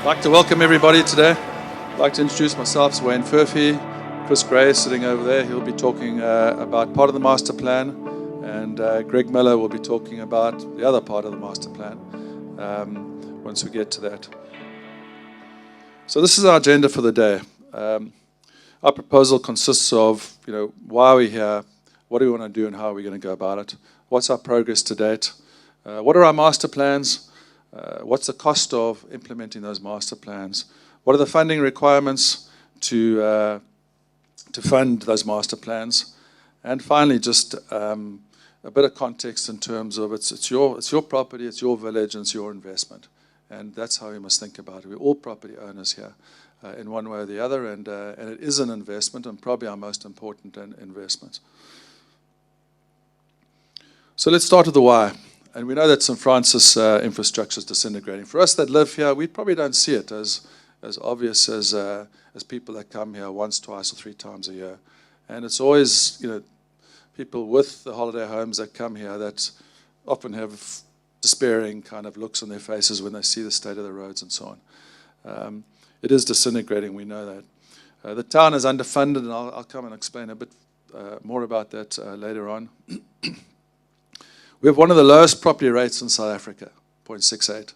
I'd like to welcome everybody today. I'd like to introduce myself as Wayne Furphy. Chris Gray is sitting over there. He'll be talking about part of the master plan, and Greg Miller will be talking about the other part of the master plan once we get to that. So this is our agenda for the day. Our proposal consists of, why are we here, what do we want to do, and how are we going to go about it? What's our progress to date? What are our master plans? What's the cost of implementing those master plans? What are the funding requirements to fund those master plans? And finally, just a bit of context in terms of it's your property, it's your village, and it's your investment. And that's how we must think about it. We're all property owners here in one way or the other, and it is an investment, and probably our most important investment. So let's start with the why. And we know that St. Francis infrastructure is disintegrating. For us that live here, we probably don't see it as obvious as people that come here once, twice, or 3 times a year. And it's always, people with the holiday homes that come here that often have despairing kind of looks on their faces when they see the state of the roads and so on. It is disintegrating, we know that. The town is underfunded, and I'll come and explain a bit more about that later on. We have one of the lowest property rates in South Africa, 0.68.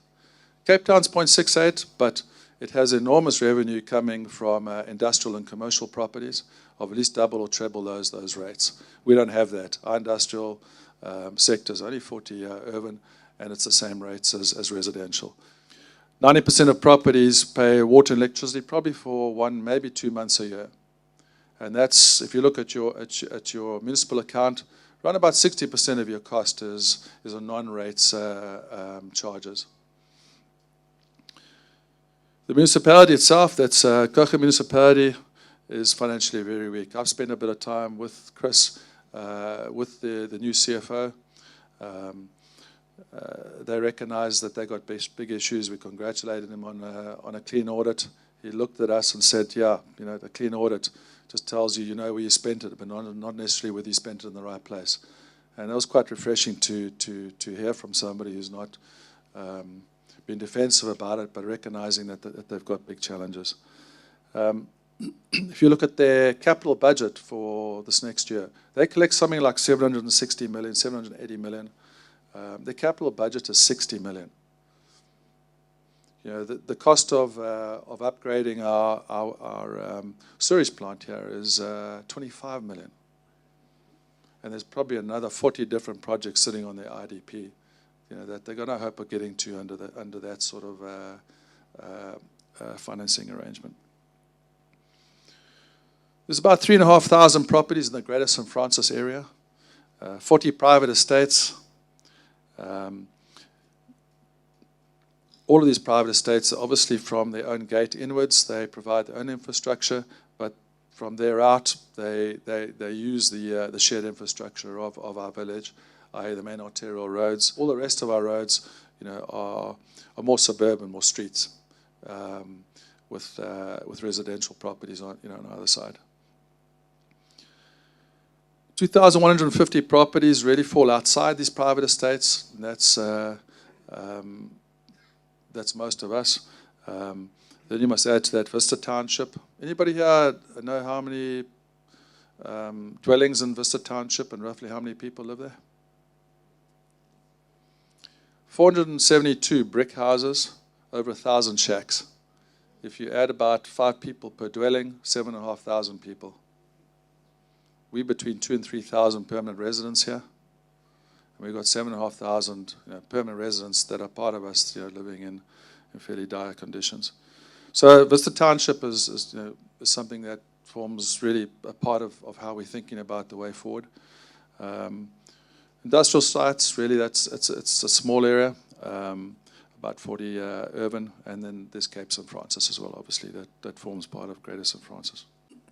Cape Town's 0.68, but it has enormous revenue coming from industrial and commercial properties of at least double or treble those rates. We don't have that. Our industrial sector is only 40 urban, and it's the same rates as residential. 90% of properties pay water and electricity probably for 1, maybe 2 months a year. And that's, if you look at your municipal account, around about 60% of your cost is on non-rates charges. The municipality itself, that's Cocha municipality, is financially very weak. I've spent a bit of time with Chris, with the new CFO. They recognize that they got big issues. We congratulated him on a clean audit. He looked at us and said, yeah, the clean audit just tells you where you spent it, but not necessarily whether you spent it in the right place. And that was quite refreshing to hear from somebody who's not been defensive about it, but recognizing that they've got big challenges. If you look at their capital budget for this next year, they collect something like 760 million, 780 million. Their capital budget is 60 million. The cost of upgrading our sewage plant here is 25 million. And there's probably another 40 different projects sitting on their IDP, that they're going to hope of getting to under that sort of financing arrangement. There's about 3,500 properties in the greater St. Francis area, 40 private estates. All of these private estates are obviously from their own gate inwards. They provide their own infrastructure, but from there out, they use the shared infrastructure of our village, i.e. the main arterial roads. All the rest of our roads, are more suburban, more streets, with residential properties on either side. 2,150 properties really fall outside these private estates. And that's most of us. Then you must add to that Vista Township. Anybody here know how many dwellings in Vista Township and roughly how many people live there? 472 brick houses, over 1,000 shacks. If you add about 5 people per dwelling, 7,500 people. We're between 2,000 and 3,000 permanent residents here. And we've got 7,500 permanent residents that are part of us living in fairly dire conditions. So Vista Township is something that forms really a part of how we're thinking about the way forward. Industrial sites, really, it's a small area, about 40 urban, and then there's Cape St. Francis as well, obviously, that forms part of Greater St. Francis.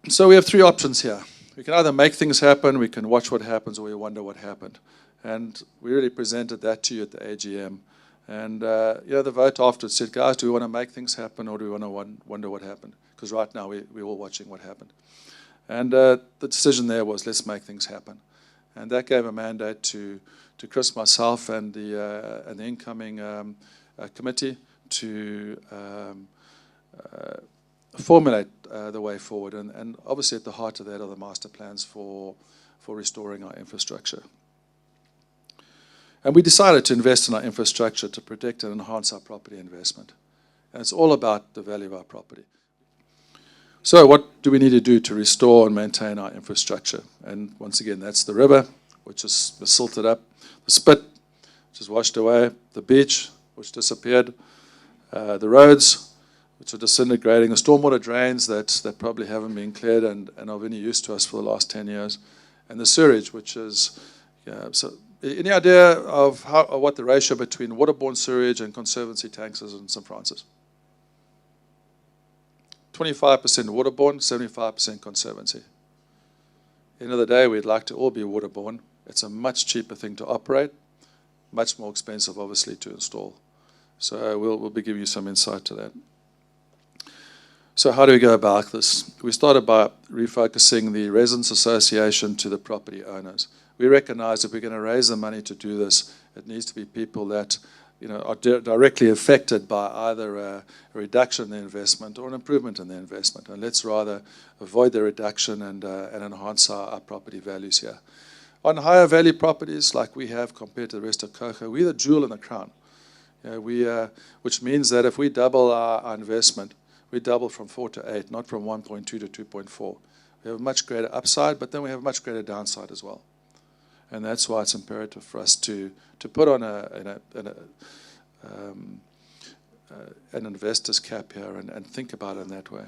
So we have 3 options here. We can either make things happen, we can watch what happens, or we wonder what happened. And we really presented that to you at the AGM. And the vote afterwards said, guys, do we want to make things happen, or do we want to wonder what happened? Because right now we're all watching what happened. And the decision there was, let's make things happen. And that gave a mandate to Chris, myself, and the incoming committee to formulate the way forward. And obviously at the heart of that are the master plans for restoring our infrastructure. And we decided to invest in our infrastructure to protect and enhance our property investment. And it's all about the value of our property. So what do we need to do to restore and maintain our infrastructure? And once again, that's the river, which is silted up, the spit, which is washed away, the beach, which disappeared, the roads, which are disintegrating, the stormwater drains that probably haven't been cleared and of any use to us for the last 10 years, and the sewage, which is, so any idea of what the ratio between waterborne sewage and conservancy tanks is in St. Francis? 25% waterborne, 75% conservancy. At the end of the day, we'd like to all be waterborne. It's a much cheaper thing to operate, much more expensive, obviously, to install. So we'll be giving you some insight to that. So how do we go about this? We started by refocusing the Residents Association to the property owners. We recognize if we're going to raise the money to do this, it needs to be people that are directly affected by either a reduction in the investment or an improvement in the investment. And let's rather avoid the reduction and enhance our property values here. On higher value properties like we have compared to the rest of Coco, we're the jewel in the crown. Which means that if we double our investment, we double from 4 to 8, not from 1.2 to 2.4. We have a much greater upside, but then we have a much greater downside as well. And that's why it's imperative for us to put on an investor's cap here and think about it in that way.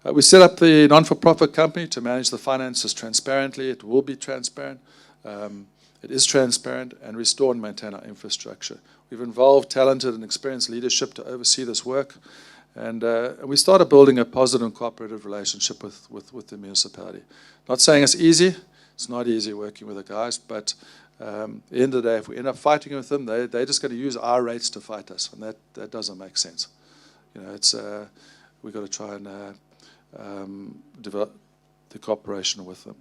We set up the non-for-profit company to manage the finances transparently. It will be transparent. It is transparent, and restore and maintain our infrastructure. We've involved talented and experienced leadership to oversee this work. And we started building a positive and cooperative relationship with the municipality. Not saying it's easy. It's not easy working with the guys, but at the end of the day, if we end up fighting with them, they're just going to use our rates to fight us, and that doesn't make sense. We've got to try and develop the cooperation with them.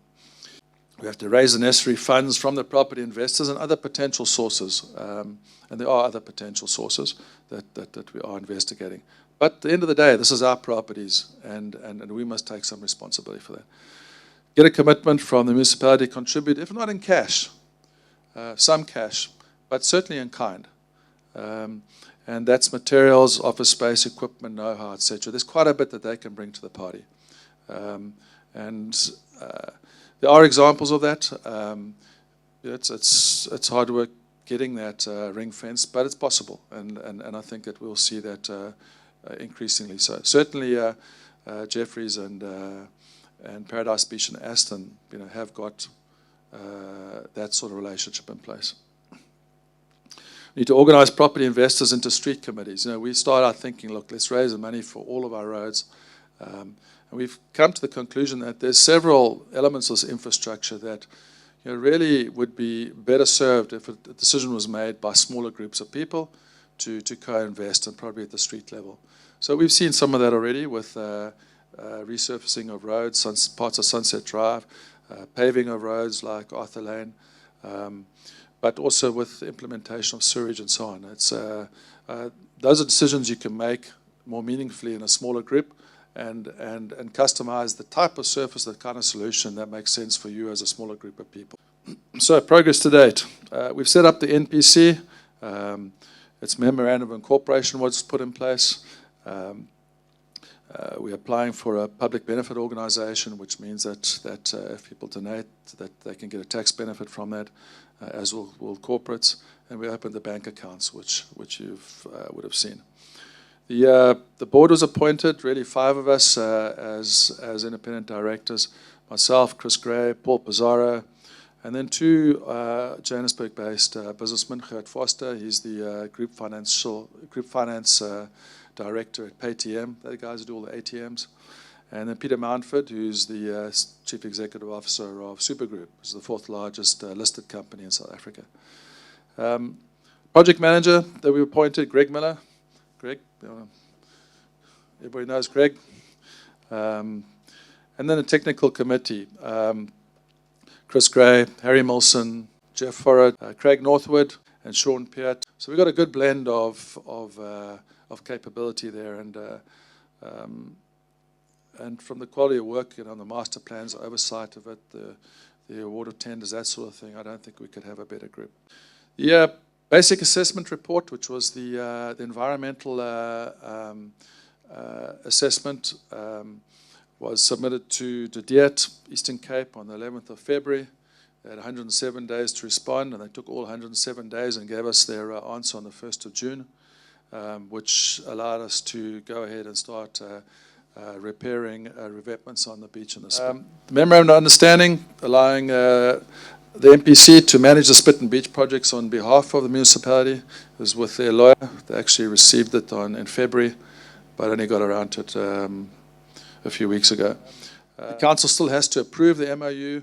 We have to raise the necessary funds from the property investors and other potential sources, and there are other potential sources that we are investigating. But at the end of the day, this is our properties, and we must take some responsibility for that. Get a commitment from the municipality to contribute, if not in cash, some cash, but certainly in kind. And that's materials, office space, equipment, know-how, etc. There's quite a bit that they can bring to the party. There are examples of that. It's hard work getting that ring fence, but it's possible, and I think that we'll see that increasingly so. Certainly, Jeffries and Paradise Beach and Aston, have got that sort of relationship in place. We need to organize property investors into street committees. We start out thinking, look, let's raise the money for all of our roads. And we've come to the conclusion that there's several elements of this infrastructure that really would be better served if a decision was made by smaller groups of people to co-invest, and probably at the street level. So we've seen some of that already with resurfacing of roads, parts of Sunset Drive, paving of roads like Arthur Lane, but also with implementation of sewage and so on. Those are decisions you can make more meaningfully in a smaller group, and customize the type of surface, the kind of solution that makes sense for you as a smaller group of people. So progress to date. We've set up the NPC. Its memorandum of incorporation was put in place. We're applying for a public benefit organization, which means that if people donate, that they can get a tax benefit from that, as will corporates. And we opened the bank accounts, which you would have seen. The board was appointed, really 5 of us as independent directors, myself, Chris Gray, Paul Pizarro, and then 2 Johannesburg-based businessmen, Gert Foster, he's the group finance director at PayTM, they're the guys who do all the ATMs, and then Peter Mountford, who's the chief executive officer of Supergroup, which is the 4th largest listed company in South Africa. Project manager that we appointed, Greg Miller. Greg, everybody knows Greg. And then a technical committee, Chris Gray, Harry Milson, Jeff Forrett, Craig Northwood, and Sean Peart. So we've got a good blend of capability there, and And from the quality of work, on the master plans, oversight of it, the award of tenders, that sort of thing, I don't think we could have a better group. The basic assessment report, which was the environmental assessment, was submitted to De Deert, Eastern Cape, on the 11th of February. They had 107 days to respond, and they took all 107 days and gave us their answer on the 1st of June, which allowed us to go ahead and start repairing revetments on the beach and the spit. The memorandum of understanding allowing the MPC to manage the spit and beach projects on behalf of the municipality was with their lawyer. They actually received it in February, but only got around to it a few weeks ago. The council still has to approve the MOU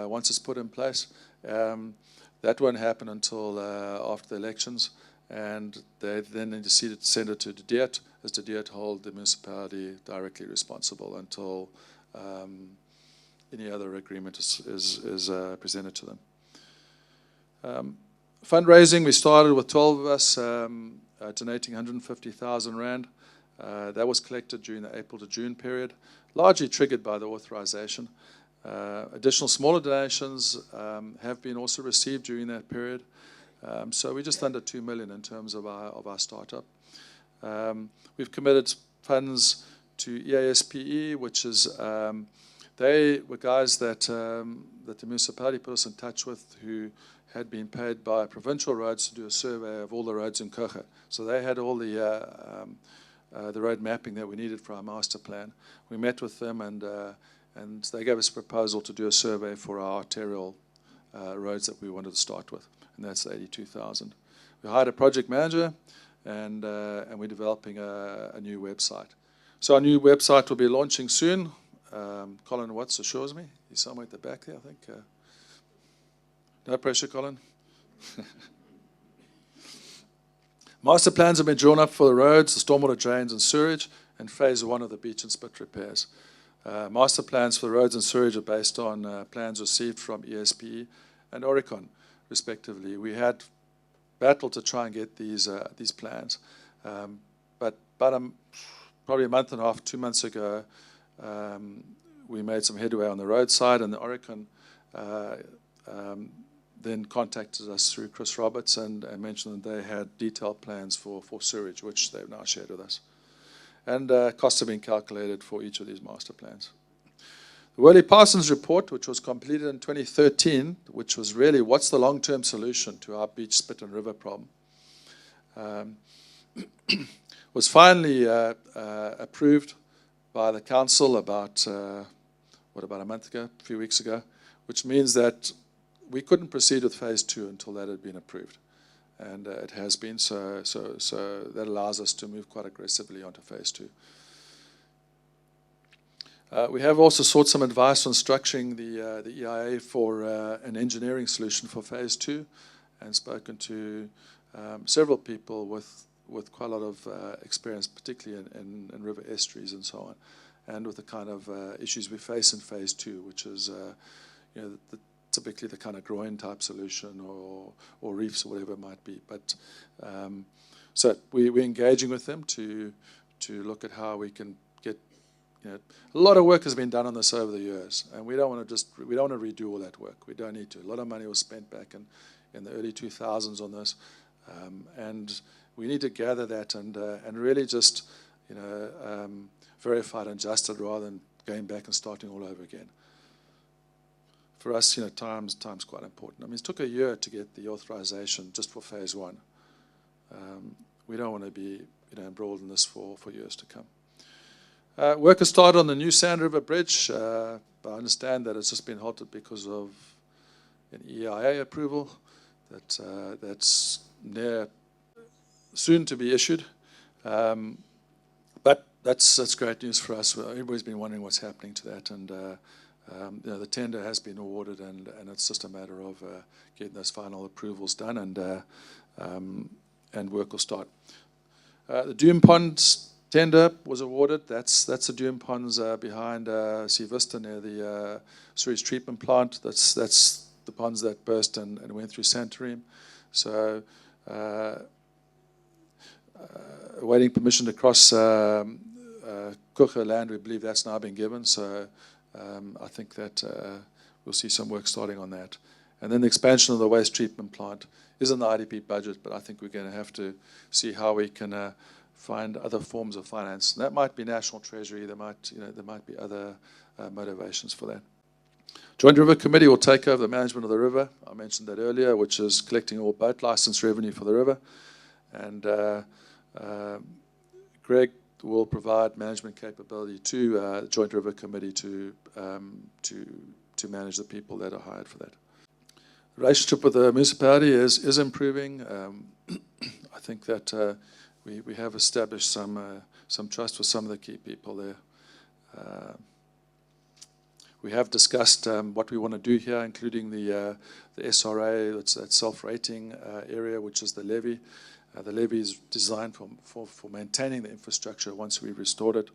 once it's put in place. That won't happen until after the elections, and they then decided to send it to De Deert, as De Deert hold the municipality directly responsible until any other agreement is presented to them. Fundraising, we started with 12 of us donating 150,000 Rand. That was collected during the April to June period, largely triggered by the authorization. Additional smaller donations have been also received during that period. So we're just under 2 million in terms of our startup. We've committed funds to EASPE, which is they were guys that the municipality put us in touch with, who had been paid by Provincial Roads to do a survey of all the roads in Cocha. So they had all the road mapping that we needed for our master plan. We met with them, and they gave us a proposal to do a survey for our arterial roads that we wanted to start with, and that's 82,000. We hired a project manager, and we're developing a new website. So our new website will be launching soon. Colin Watts assures me. He's somewhere at the back there, I think. No pressure, Colin. Master plans have been drawn up for the roads, the stormwater drains and sewage, and phase 1 of the beach and spit repairs. Master plans for the roads and sewage are based on plans received from ESPE and Oricon, respectively. We had battled to try and get these plans, but about probably a month and a half, 2 months ago, we made some headway on the road side, and the Oricon then contacted us through Chris Roberts and mentioned that they had detailed plans for sewage, which they've now shared with us. And costs have been calculated for each of these master plans. The Worley-Parsons report, which was completed in 2013, which was really what's the long-term solution to our beach, spit and river problem, was finally approved by the council about a month ago, a few weeks ago, which means that we couldn't proceed with phase 2 until that had been approved. And it has been, so that allows us to move quite aggressively onto phase 2. We have also sought some advice on structuring the EIA for an engineering solution for phase 2, and spoken to several people with quite a lot of experience, particularly in river estuaries and so on, and with the kind of issues we face in phase 2, which is typically the kind of groin type solution or reefs or whatever it might be. But so we're engaging with them to look at how we can get. A lot of work has been done on this over the years, and we don't want to redo all that work. We don't need to. A lot of money was spent back in the early 2000s on this, and we need to gather that and really just verify it and adjust it rather than going back and starting all over again. For us, time's quite important. I mean, it took a year to get the authorization just for phase 1. We don't want to be embroiled in this for years to come. Work has started on the new Sand River Bridge, but I understand that it's just been halted because of an EIA approval that's soon to be issued. But that's great news for us. Everybody's been wondering what's happening to that, and the tender has been awarded, and it's just a matter of getting those final approvals done, and work will start. The Doom Ponds tender was awarded. That's the Doom Ponds behind Sea Vista near the sewage treatment plant. That's the ponds that burst and went through Santorim. So awaiting permission to cross Kucha land, we believe that's now been given, so I think that we'll see some work starting on that. And then the expansion of the waste treatment plant is in the IDP budget, but I think we're going to have to see how we can find other forms of finance. And that might be National Treasury, there might be other motivations for that. Joint River Committee will take over the management of the river. I mentioned that earlier, which is collecting all boat license revenue for the river. And Greg will provide management capability to the Joint River Committee to manage the people that are hired for that. The relationship with the municipality is improving. I think that we have established some trust with some of the key people there. We have discussed what we want to do here, including the SRA, that's that self-rating area, which is the levy. The levy is designed for maintaining the infrastructure once we've restored it.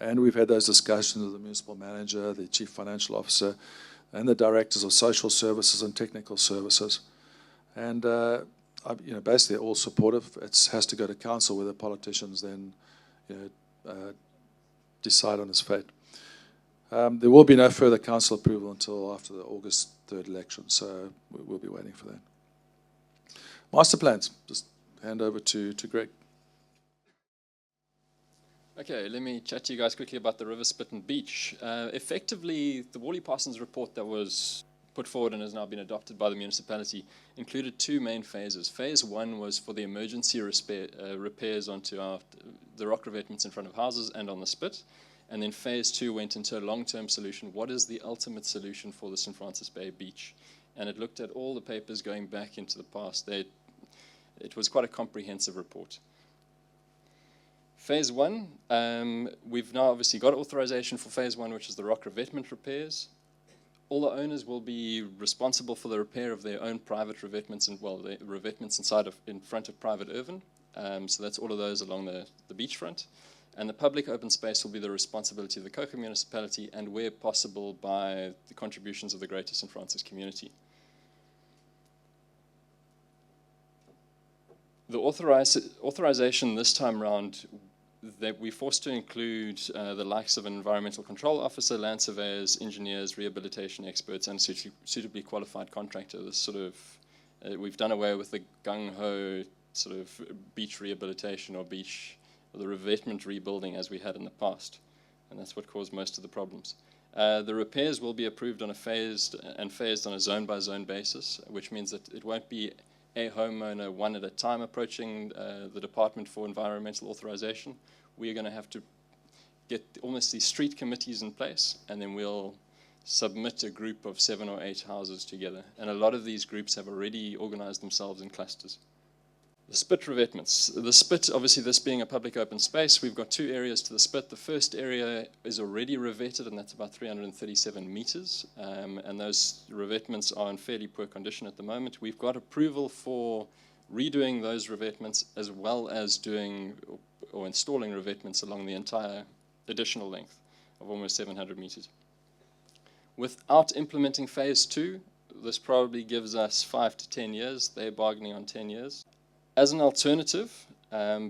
And we've had those discussions with the municipal manager, the chief financial officer, and the directors of social services and technical services. And basically all supportive. It has to go to council, where the politicians then decide on its fate. There will be no further council approval until after the August 3rd election, so we'll be waiting for that. Master plans, just hand over to Greg. Okay, let me chat to you guys quickly about the River Spit and Beach. Effectively, the Worley Parsons report that was put forward and has now been adopted by the municipality included two main phases. Phase 1 was for the emergency repairs onto the rock revetments in front of houses and on the spit. And then phase 2 went into a long-term solution. What is the ultimate solution for the St. Francis Bay Beach? And it looked at all the papers going back into the past. It was quite a comprehensive report. Phase 1, we've now obviously got authorization for phase 1, which is the rock revetment repairs. All the owners will be responsible for the repair of their own private revetments, and the revetments in front of private urban. So that's all of those along the beachfront. And the public open space will be the responsibility of the Coca municipality, and where possible by the contributions of the greater St. Francis community. The authorization this time round, that we're forced to include the likes of an environmental control officer, land surveyors, engineers, rehabilitation experts, and suitably qualified contractor. This sort of, we've done away with the gung-ho sort of beach rehabilitation or the revetment rebuilding as we had in the past, and that's what caused most of the problems. The repairs will be approved on a phased on a zone-by-zone basis, which means that it won't be a homeowner one at a time approaching the Department for Environmental Authorization. We're going to have to get almost these street committees in place, and then we'll submit a group of 7 or 8 houses together. And a lot of these groups have already organized themselves in clusters. The spit revetments. The spit, obviously this being a public open space, we've got 2 areas to the spit. The first area is already revetted, and that's about 337 meters. And those revetments are in fairly poor condition at the moment. We've got approval for redoing those revetments, as well as doing or installing revetments along the entire additional length of almost 700 meters. Without implementing phase 2, this probably gives us 5 to 10 years. They're bargaining on 10 years. As an alternative,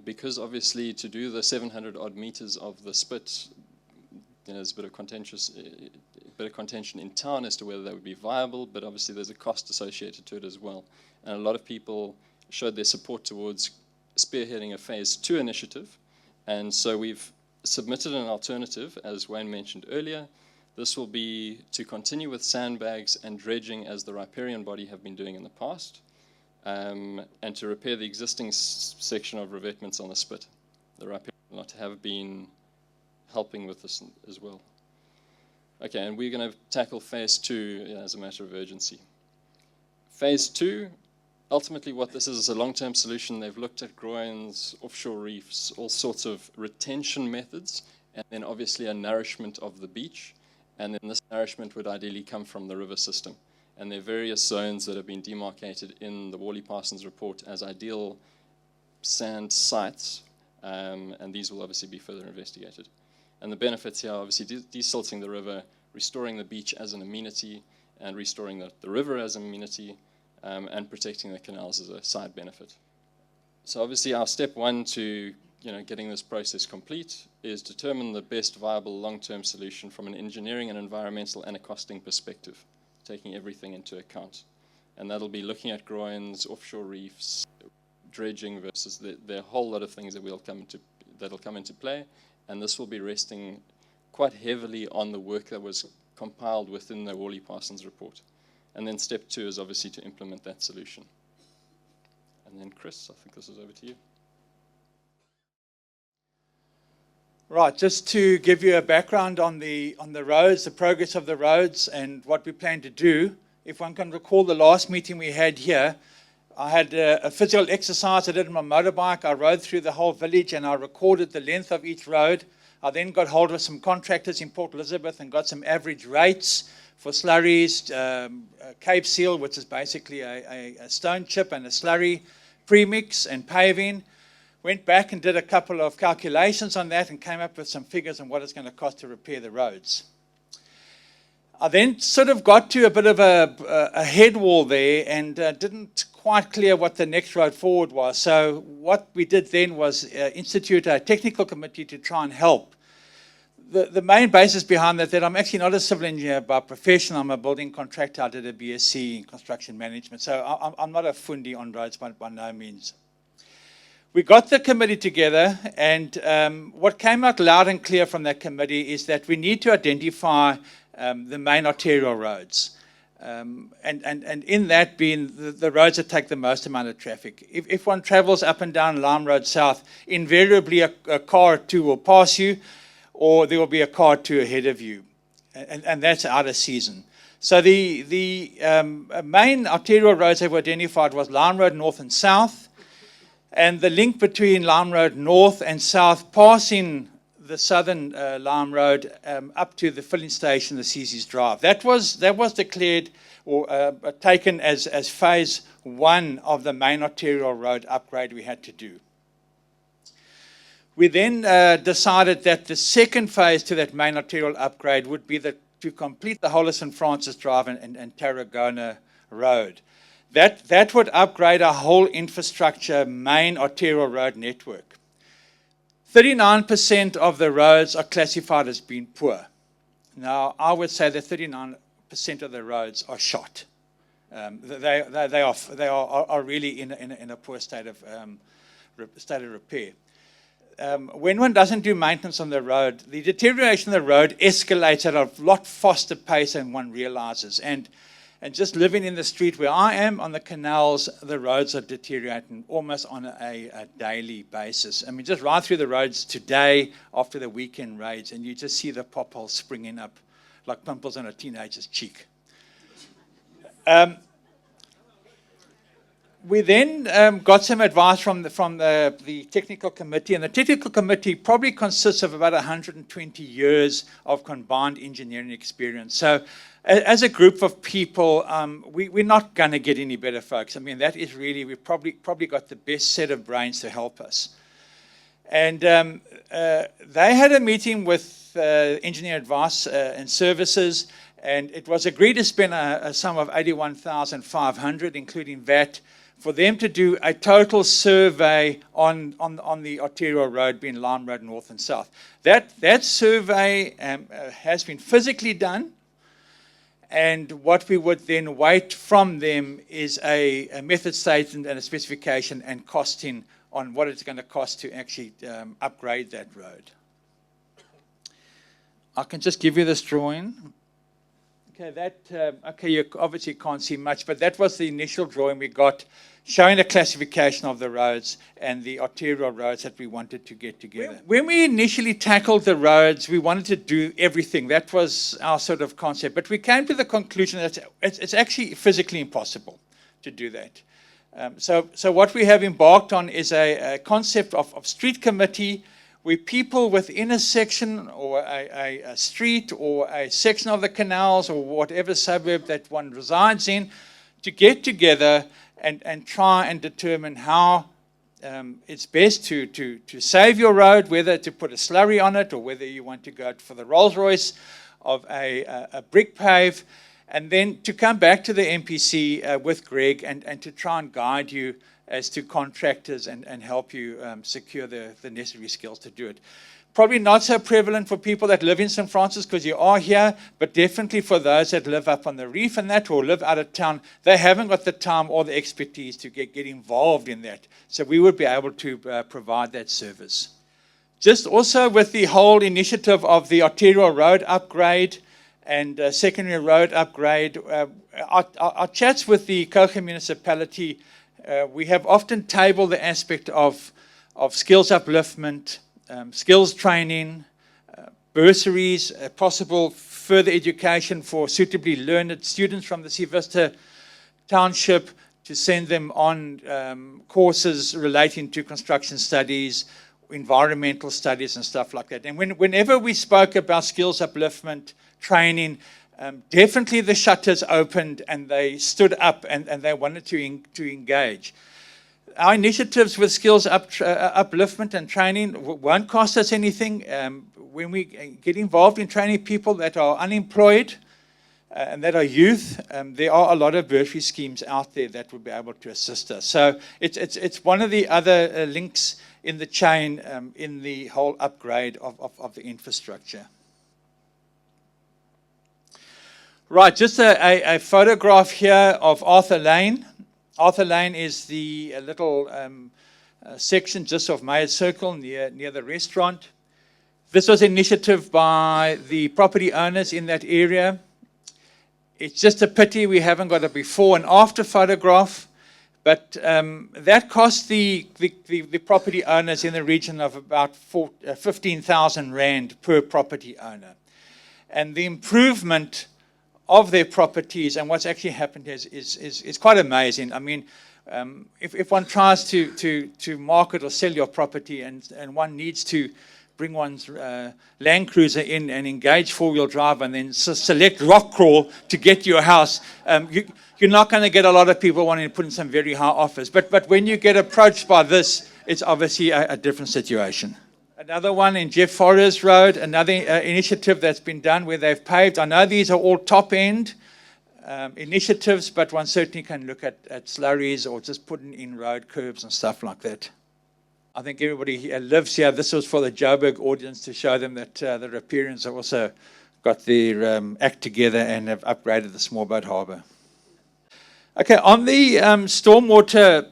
because obviously to do the 700 odd meters of the spit, there's a bit of contention in town as to whether that would be viable, but obviously there's a cost associated to it as well. And a lot of people showed their support towards spearheading a phase 2 initiative, and so we've submitted an alternative, as Wayne mentioned earlier. This will be to continue with sandbags and dredging as the riparian body have been doing in the past. And to repair the existing section of revetments on the spit. The riparian lot have been helping with this as well. Okay, and we're going to tackle phase 2 as a matter of urgency. Phase 2, ultimately what this is a long-term solution. They've looked at groins, offshore reefs, all sorts of retention methods, and then obviously a nourishment of the beach. And then this nourishment would ideally come from the river system. And there are various zones that have been demarcated in the Worley Parsons report as ideal sand sites, and these will obviously be further investigated. And the benefits here are obviously desilting the river, restoring the beach as an amenity, and restoring the river as an amenity, and protecting the canals as a side benefit. So obviously our step 1 to getting this process complete is determine the best viable long-term solution from an engineering and environmental and a costing perspective, taking everything into account. And that'll be looking at groins, offshore reefs, dredging versus there are a whole lot of things that'll come into play, and this will be resting quite heavily on the work that was compiled within the Worley-Parsons report. And then step 2 is obviously to implement that solution. And then Chris, I think this is over to you. Right, just to give you a background on the roads, the progress of the roads, and what we plan to do. If one can recall the last meeting we had here, I had a physical exercise I did on my motorbike. I rode through the whole village and I recorded the length of each road. I then got hold of some contractors in Port Elizabeth and got some average rates for slurries, Cape Seal, which is basically a stone chip and a slurry premix, and paving. Went back and did a couple of calculations on that and came up with some figures on what it's going to cost to repair the roads. I then sort of got to a bit of a head wall there and didn't quite clear what the next road forward was. So what we did then was institute a technical committee to try and help. The main basis behind that I'm actually not a civil engineer by profession. I'm a building contractor. I did a BSc in construction management. So I'm not a fundi on roads by no means. We got the committee together, and what came out loud and clear from that committee is that we need to identify the main arterial roads. And in that being the roads that take the most amount of traffic. If one travels up and down Lime Road South, invariably a car or two will pass you, or there will be a car or two ahead of you. And that's out of season. So the main arterial roads that were identified was Lime Road North and South, and the link between Lime Road North and South, passing the southern Lime Road up to the filling station, the Cece's Drive. That was declared or taken as phase 1 of the main arterial road upgrade we had to do. We then decided that the second phase to that main arterial upgrade would be to complete the whole of St. Francis Drive and Tarragona Road. That would upgrade our whole infrastructure main arterial road network. 39% of the roads are classified as being poor. Now, I would say that 39% of the roads are shot. They are really in a poor state of repair. When one doesn't do maintenance on the road, the deterioration of the road escalates at a lot faster pace than one realizes. And just living in the street where I am, on the canals, the roads are deteriorating almost on a daily basis. I mean, just ride through the roads today after the weekend raids, and you just see the potholes springing up like pimples on a teenager's cheek. We then got some advice from the technical committee, and the technical committee probably consists of about 120 years of combined engineering experience. So as a group of people, we're not going to get any better, folks. I mean, that is really, we've probably got the best set of brains to help us. And they had a meeting with Engineer Advice and Services, and it was agreed to spend a sum of 81,500, including VAT, for them to do a total survey on the arterial road being Lime Road North and South. That survey has been physically done, and what we would then wait from them is a method statement and a specification and costing on what it's going to cost to actually upgrade that road. I can just give you this drawing. Okay, you obviously can't see much, but that was the initial drawing we got, showing the classification of the roads and the arterial roads that we wanted to get together. When we initially tackled the roads, we wanted to do everything. That was our sort of concept. But we came to the conclusion that it's actually physically impossible to do that. So what we have embarked on is a concept of street committee, where people within a section or a street or a section of the canals or whatever suburb that one resides in, to get together and try and determine how it's best to save your road, whether to put a slurry on it or whether you want to go for the Rolls Royce of a brick pave, And then to come back to the MPC with Greg and to try and guide you as to contractors and help you secure the necessary skills to do it. Probably not so prevalent for people that live in St. Francis because you are here, but definitely for those that live up on the reef and that, or live out of town, they haven't got the time or the expertise to get involved in that. So we would be able to provide that service. Just also with the whole initiative of the arterial road upgrade and secondary road upgrade, our chats with the Cocha municipality, we have often tabled the aspect of skills upliftment, skills training, bursaries, possible further education for suitably learned students from the Sea Vista Township to send them on courses relating to construction studies, environmental studies and stuff like that. And whenever we spoke about skills upliftment, training, definitely the shutters opened and they stood up and they wanted to engage. Our initiatives with skills upliftment and training won't cost us anything. When we get involved in training people that are unemployed and that are youth, there are a lot of bursary schemes out there that would be able to assist us. So it's one of the other links in the chain in the whole upgrade of the infrastructure. Right, just a photograph here of Arthur Lane. Arthur Lane is the little section just off Mayor's Circle near the restaurant. This was an initiative by the property owners in that area. It's just a pity we haven't got a before and after photograph, but that cost the property owners in the region of about 15,000 Rand per property owner. And the improvement of their properties and what's actually happened is quite amazing. I mean, if one tries to market or sell your property and one needs to bring one's Land Cruiser in and engage four-wheel drive and then select rock crawl to get your house, you're not going to get a lot of people wanting to put in some very high offers. But when you get approached by this, it's obviously a different situation. Another one in Jeff Forrest Road, another initiative that's been done where they've paved. I know these are all top-end initiatives, but one certainly can look at slurries or just putting in road curbs and stuff like that. I think everybody here lives here. This was for the Joburg audience to show them that the riparians have also got their act together and have upgraded the small boat harbour. Okay, on the stormwater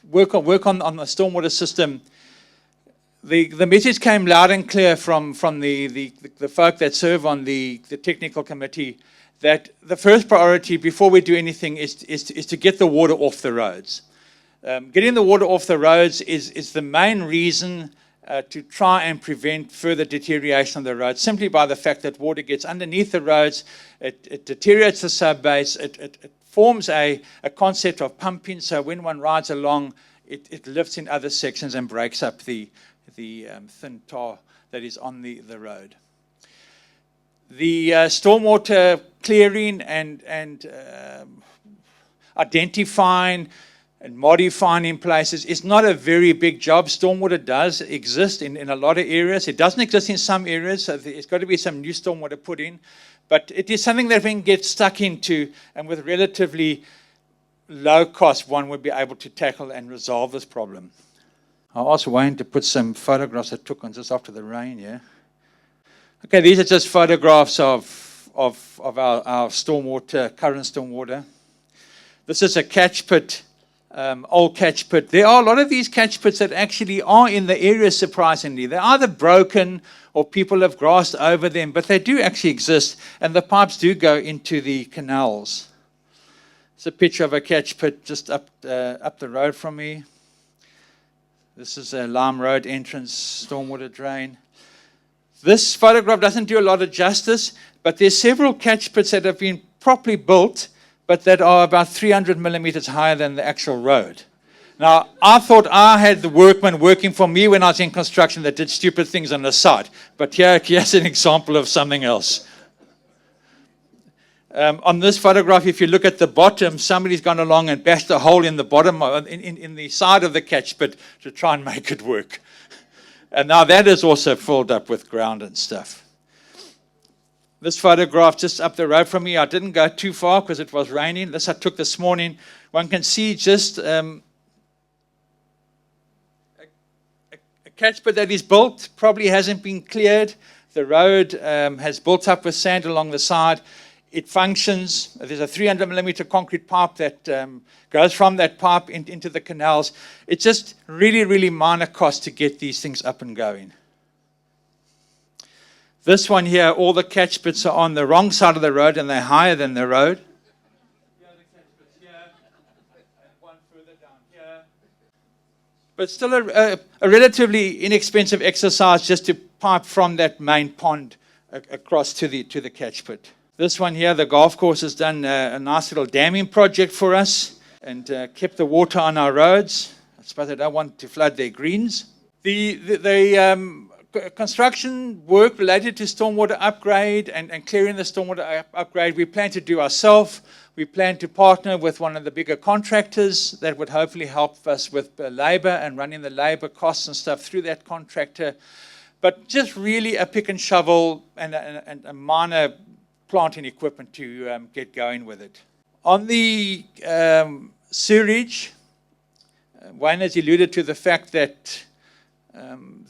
work on the stormwater system, the message came loud and clear from the folk that serve on the technical committee that the first priority before we do anything is to get the water off the roads. Getting the water off the roads is the main reason to try and prevent further deterioration of the roads, simply by the fact that water gets underneath the roads, it deteriorates the subbase, it forms a concept of pumping, so when one rides along, it lifts in other sections and breaks up the thin tar that is on the road. The stormwater clearing and identifying and modifying in places is not a very big job. Stormwater does exist in a lot of areas. It doesn't exist in some areas, so there's got to be some new stormwater put in. But it is something that we can get stuck into, and with relatively low cost, one would be able to tackle and resolve this problem. I asked Wayne to put some photographs I took on just after the rain, yeah. Okay, these are just photographs of our stormwater, current stormwater. This is a catch pit, old catch pit. There are a lot of these catch pits that actually are in the area, surprisingly. They're either broken or people have grassed over them, but they do actually exist, and the pipes do go into the canals. It's a picture of a catch pit just up the road from me. This is a Lime Road entrance stormwater drain. This photograph doesn't do a lot of justice, but there's several catch pits that have been properly built, but that are about 300 millimeters higher than the actual road. Now, I thought I had the workmen working for me when I was in construction that did stupid things on the site, but here's an example of something else. On this photograph, if you look at the bottom, somebody's gone along and bashed a hole in the bottom, in the side of the catch pit to try and make it work. And now that is also filled up with ground and stuff. This photograph just up the road from me, I didn't go too far because it was raining. This I took this morning. One can see just a catchment that is built, probably hasn't been cleared. The road has built up with sand along the side. It functions. There's a 300 millimeter concrete pipe that goes from that pipe into the canals. It's just really, really minor cost to get these things up and going. This one here, all the catch pits are on the wrong side of the road and they're higher than the road. Here are the catch pits here, and one further down here. But still a relatively inexpensive exercise just to pipe from that main pond across to the catch pit. This one here, the golf course has done a nice little damming project for us and kept the water on our roads. I suppose they don't want to flood their greens. The construction work related to stormwater upgrade and clearing the stormwater upgrade, we plan to do ourselves. We plan to partner with one of the bigger contractors that would hopefully help us with labor and running the labor costs and stuff through that contractor. But just really a pick and shovel and a minor planting equipment to get going with it. On the sewage, Wayne has alluded to the fact that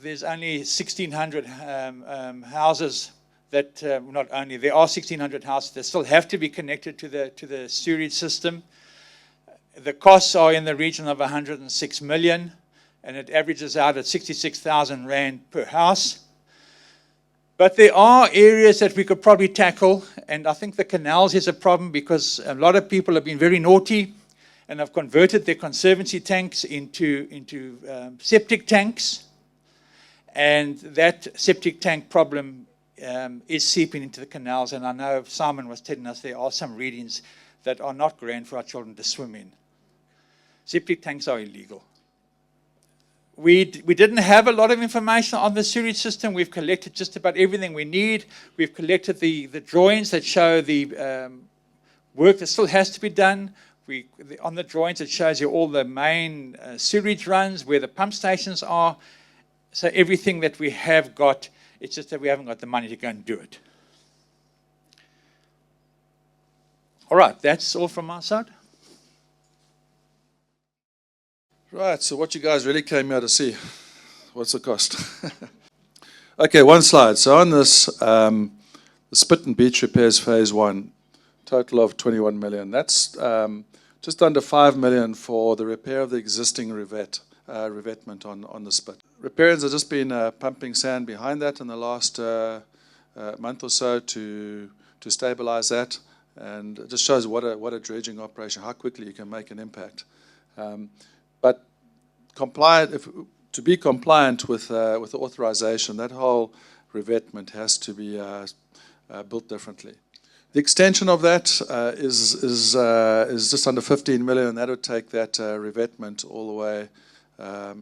there's only 1,600 houses that, not only, there are 1,600 houses that still have to be connected to the sewage system. The costs are in the region of 106 million, and it averages out at 66,000 Rand per house. But there are areas that we could probably tackle, and I think the canals is a problem because a lot of people have been very naughty and have converted their conservancy tanks into septic tanks. And that septic tank problem is seeping into the canals. And I know Simon was telling us there are some readings that are not grand for our children to swim in. Septic tanks are illegal. We didn't have a lot of information on the sewage system. We've collected just about everything we need. We've collected the drawings that show the work that still has to be done. On the drawings, it shows you all the main sewage runs, where the pump stations are. So everything that we have got, it's just that we haven't got the money to go and do it. All right, that's all from my side. Right, so what you guys really came here to see, what's the cost? Okay, one slide. So on this, the Spit and Beach Repairs Phase 1, total of 21 million. That's just under 5 million for the repair of the existing revetment on the Spit. Repairers have just been pumping sand behind that in the last month or so to stabilize that, and it just shows what a dredging operation, how quickly you can make an impact. But to be compliant with the authorization, that whole revetment has to be built differently. The extension of that is just under 15 million, and that would take that revetment all the way,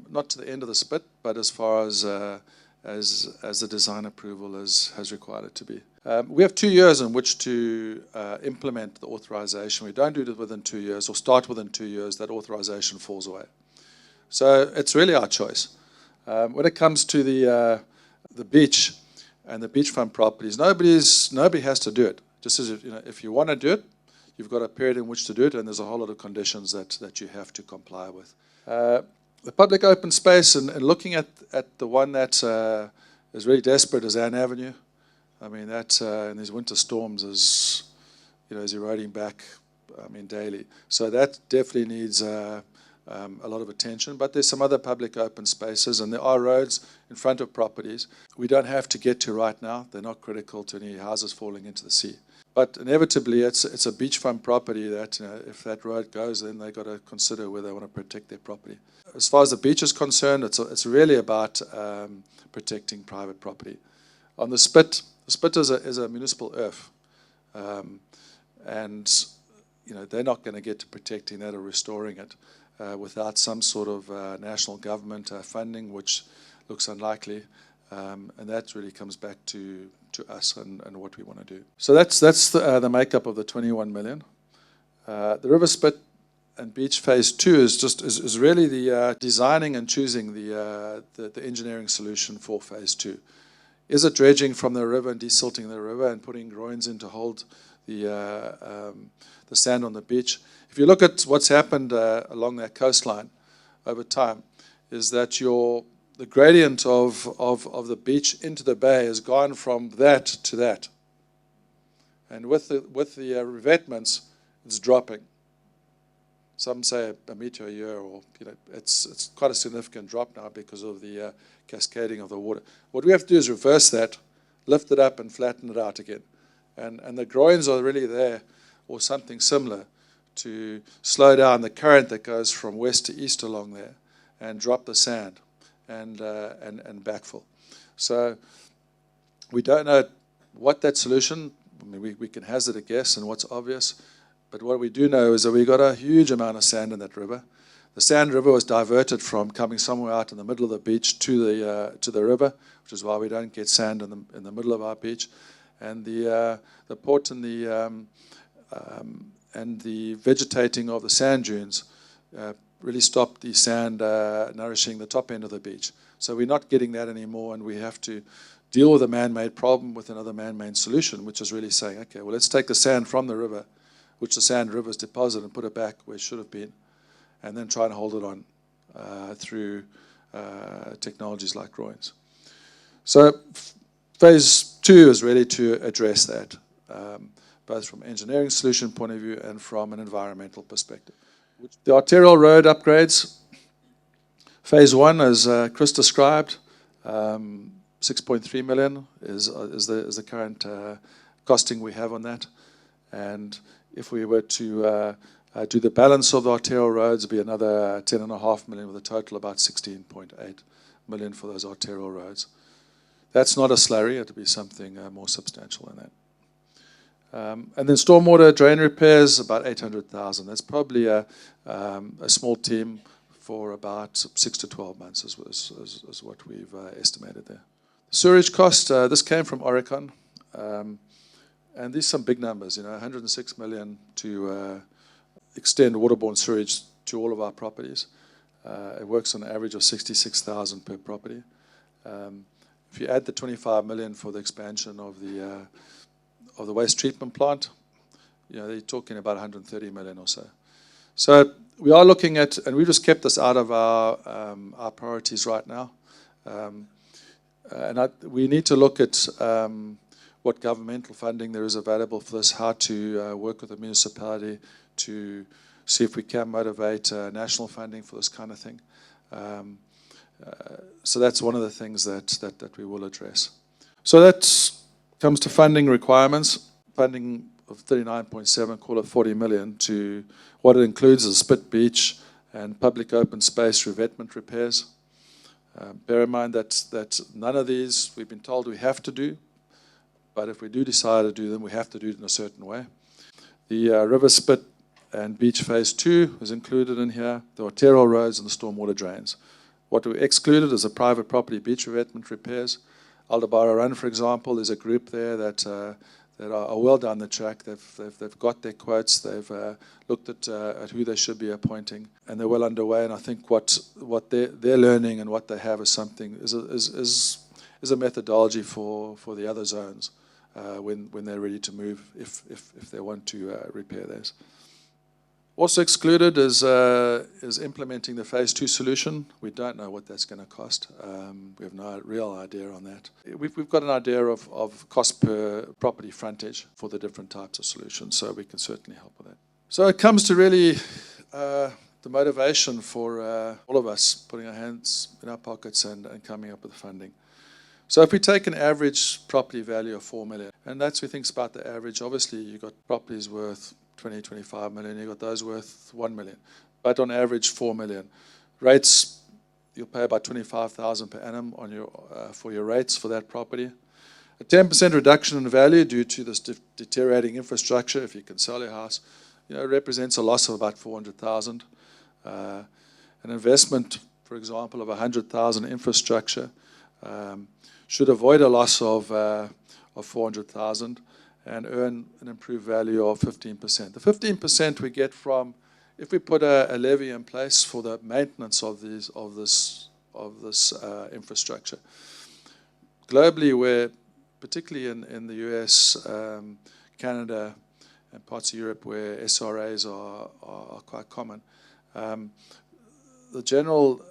not to the end of the Spit, but as far as the design approval has required it to be. We have 2 years in which to implement the authorization. We don't do it within 2 years, or start within 2 years, that authorization falls away. So it's really our choice. When it comes to the beach and the beachfront properties, nobody has to do it. Just as if you want to do it, you've got a period in which to do it, and there's a whole lot of conditions that you have to comply with. The public open space, and looking at the one that is really desperate, is Ann Avenue. I mean, that in these winter storms is eroding back, daily. So that definitely needs a lot of attention. But there's some other public open spaces, and there are roads in front of properties we don't have to get to right now. They're not critical to any houses falling into the sea. But inevitably, it's a beachfront property that if that road goes, then they've got to consider whether they want to protect their property. As far as the beach is concerned, it's really about protecting private property. On the Spit is a municipal earth, and they're not going to get to protecting that or restoring it without some sort of national government funding, which looks unlikely, and that really comes back to us and what we want to do. So that's the makeup of the 21 million. The River Spit and Beach Phase 2 is really the designing and choosing the engineering solution for Phase 2. Is it dredging from the river and desilting the river and putting groins in to hold the sand on the beach? If you look at what's happened along that coastline over time, is that the gradient of the beach into the bay has gone from that to that. And with the revetments, it's dropping. Some say a meter a year, or it's quite a significant drop now because of the cascading of the water. What we have to do is reverse that, lift it up and flatten it out again. And the groins are really there, or something similar, to slow down the current that goes from west to east along there and drop the sand and backfill. So we don't know what that solution, I mean, we can hazard a guess and what's obvious, but what we do know is that we got a huge amount of sand in that river. The sand river was diverted from coming somewhere out in the middle of the beach to the river, which is why we don't get sand in the middle of our beach. And the port and the vegetating of the sand dunes really stopped the sand nourishing the top end of the beach. So we're not getting that anymore, and we have to deal with a man-made problem with another man-made solution, which is really saying, okay, well, let's take the sand from the river, which the sand river's deposited, and put it back where it should have been, and then try and hold it on through technologies like groins. So phase 2 is really to address that, both from an engineering solution point of view and from an environmental perspective. The arterial road upgrades, phase 1, as Chris described, 6.3 million is the current costing we have on that. And if we were to do the balance of the arterial roads, it'd be another 10.5 million, with a total about 16.8 million for those arterial roads. That's not a slurry, it'd be something more substantial than that. And then stormwater drain repairs, about 800,000. That's probably a small team for about 6 to 12 months is what we've estimated there. Sewerage cost, this came from Oricon. And these are some big numbers, 106 million to extend waterborne sewage to all of our properties. It works on an average of 66,000 per property. If you add the 25 million for the expansion of the waste treatment plant, they're talking about 130 million or so. So we are looking at, and we just kept this out of our priorities right now. We need to look at what governmental funding there is available for this, how to work with the municipality to see if we can motivate national funding for this kind of thing. So that's one of the things that we will address. So that comes to funding requirements. Funding of 39.7, call it 40 million, to what it includes is spit beach and public open space revetment repairs. Bear in mind that none of these we've been told we have to do, but if we do decide to do them, we have to do it in a certain way. The river spit and beach phase 2 is included in here, the arterial roads and the stormwater drains. What we excluded is the private property beach revetment repairs. Aldebaran Run, for example, there's a group there that are well down the track. They've got their quotes. They've looked at who they should be appointing, and they're well underway. And I think what they're learning and what they have is something is a methodology for the other zones when they're ready to move, if they want to repair those. Also excluded is implementing the phase 2 solution. We don't know what that's going to cost. We have no real idea on that. We've got an idea of cost per property frontage for the different types of solutions, so we can certainly help with that. So it comes to really the motivation for all of us putting our hands in our pockets and coming up with funding. So if we take an average property value of 4 million, and that's we think about the average. Obviously, you've got properties worth 20, 25 million, you've got those worth 1 million. But on average, 4 million. Rates, you'll pay about 25,000 per annum on for your rates for that property. A 10% reduction in value due to this deteriorating infrastructure, if you can sell your house, represents a loss of about 400,000. An investment, for example, of 100,000 infrastructure should avoid a loss of 400,000. And earn an improved value of 15%. The 15% we get from, if we put a levy in place for the maintenance of this infrastructure. globally, where particularly in the US, Canada, and parts of Europe where SRAs are quite common, the general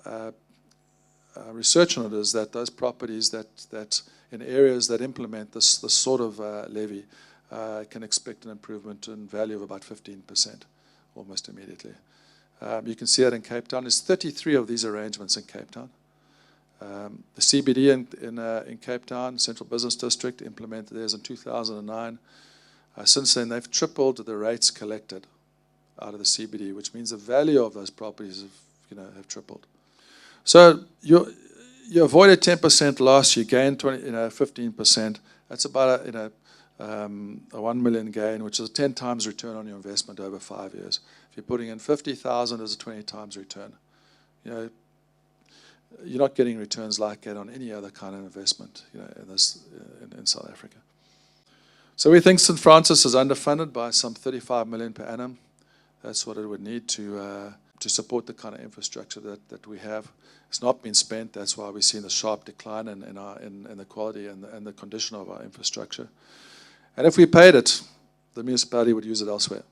research on it is that those properties that in areas that implement this sort of levy can expect an improvement in value of about 15%, almost immediately. You can see that in Cape Town. There's 33 of these arrangements in Cape Town. The CBD in Cape Town, Central Business District, implemented theirs in 2009. Since then, they've tripled the rates collected out of the CBD, which means the value of those properties have tripled. So you avoided 10% loss, you gained 15%. That's about a 1 million gain, which is a 10 times return on your investment over 5 years. If you're putting in 50,000, there's a 20 times return. You're not getting returns like that on any other kind of investment in South Africa. So we think St. Francis is underfunded by some 35 million per annum. That's what it would need to support the kind of infrastructure that we have. It's not been spent. That's why we've seen a sharp decline in the quality and the condition of our infrastructure. And if we paid it, the municipality would use it elsewhere.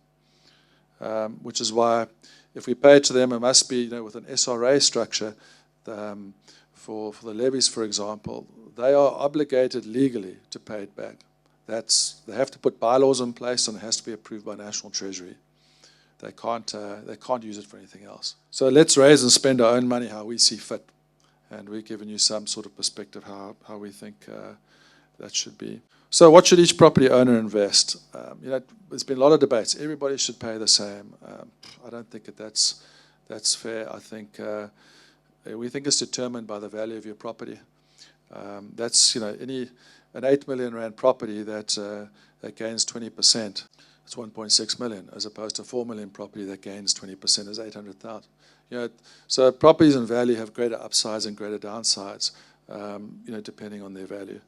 Which is why, if we pay it to them, it must be with an SRA structure. For the levies, for example, they are obligated legally to pay it back. They have to put bylaws in place, and it has to be approved by National Treasury. They can't use it for anything else. So let's raise and spend our own money how we see fit, and we've given you some sort of perspective how we think that should be. So what should each property owner invest? There's been a lot of debates. Everybody should pay the same. I don't think that's fair. I think we think it's determined by the value of your property. That's an 8 million rand property that gains 20%. It's 1.6 million, as opposed to a 4 million property that gains 20% is 800,000. So properties in value have greater upsides and greater downsides, depending on their value.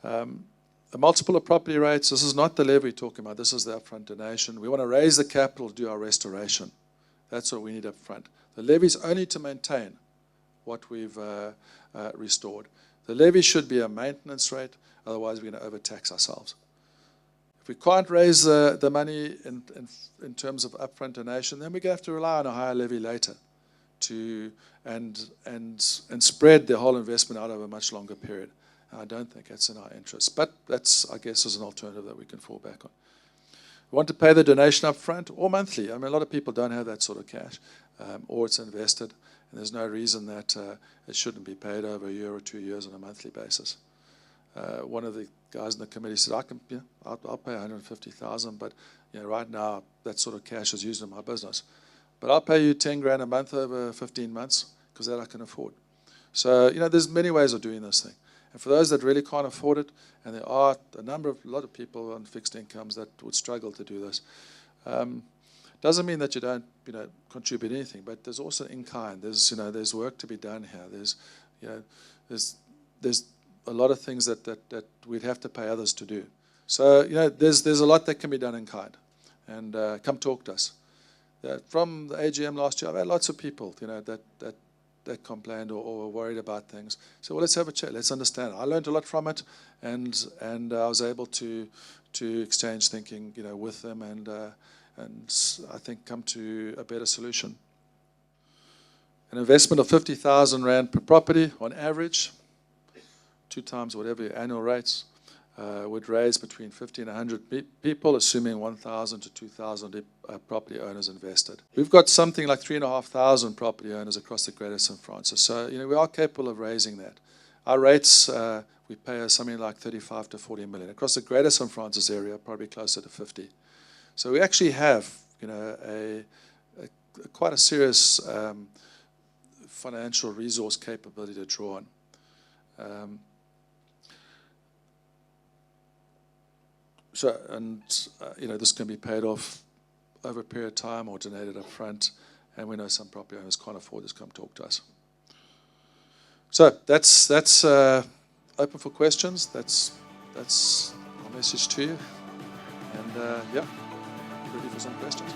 A multiple of property rates. This is not the levy we're talking about. This is the upfront donation. We want to raise the capital to do our restoration. That's what we need up front. The levy is only to maintain what we've restored. The levy should be a maintenance rate, otherwise we're going to overtax ourselves. If we can't raise the money in terms of upfront donation, then we're going to have to rely on a higher levy later and spread the whole investment out over a much longer period. I don't think that's in our interest, but that's, I guess, is an alternative that we can fall back on. We want to pay the donation up front or monthly. I mean, a lot of people don't have that sort of cash, or it's invested, and there's no reason that it shouldn't be paid over a year or 2 years on a monthly basis. One of the guys in the committee said, I'll pay 150,000, but right now that sort of cash is used in my business. But I'll pay you 10 grand a month over 15 months, because that I can afford. So, there's many ways of doing this thing. And for those that really can't afford it, and there are a lot of people on fixed incomes that would struggle to do this, doesn't mean that you don't contribute anything, but there's also in kind. There's work to be done here. There's a lot of things that we'd have to pay others to do. So there's a lot that can be done in kind, and come talk to us. From the AGM last year, I've had lots of people that complained or were worried about things. So let's have a chat. Let's understand. I learned a lot from it, and I was able to exchange thinking with them and I think come to a better solution. An investment of 50,000 rand per property on average, 2 times whatever your annual rates, would raise between 50 and 100 people, assuming 1,000 to 2,000 property owners invested. We've got something like 3,500 property owners across the Greater St. Francis, so we are capable of raising that. Our rates, we pay something like 35 to 40 million. Across the Greater St. Francis area, probably closer to 50. So we actually have quite a serious financial resource capability to draw on. This can be paid off over a period of time or donated up front, and we know some property owners can't afford this. Come talk to us. So that's open for questions. That's our message to you, and ready for some questions.